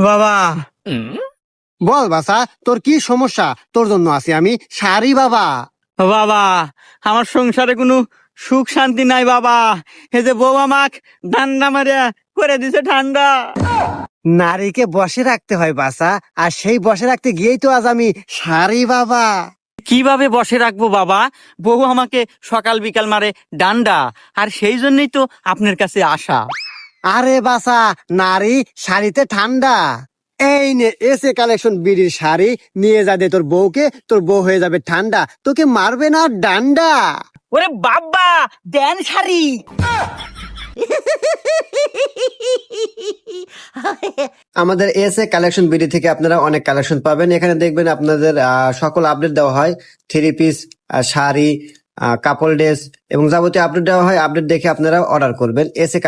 বাবা বল বাসা, তোর কি সমস্যা? তোর জন্য আছি আমি শাড়ি বাবা। বাবা আমার সংসারে কোনো সুখ শান্তি নাই বাবা। এই যে বউ আমাক ডান্ডা মারিয়া করে দিছে ঠান্ডা। নারীকে বসে রাখতে হয় বাসা, আর সেই বসে রাখতে গিয়েই তো আজ আমি শাড়ি বাবা। কিভাবে বসে রাখবো বাবা? বউ আমাকে সকাল বিকাল মারে ডান্ডা, আর সেই জন্যই তো আপনার কাছে আসা। আরে বাসা, নারী শাড়িতে ঠান্ডা। এই নে এসে কালেকশন বিড়ির শাড়ি, নিয়ে যা দে তোর বউকে, তোর বউ হয়ে যাবে ঠান্ডা, তোকে মারবে না ডান্ডা। ওরে বাবা, দেন শাড়ি। আমাদের এসে কালেকশন বিডি থেকে আপনারা অনেক কালেকশন পাবেন। এখানে দেখবেন আপনাদের সকল আপডেট দেওয়া হয়, থ্রি পিস, শাড়ি, কাপড় ড্রেস এবং যাবতীয় আপডেট দেওয়া হয়। আপডেট দেখে আপনারা অর্ডার করবেন এসে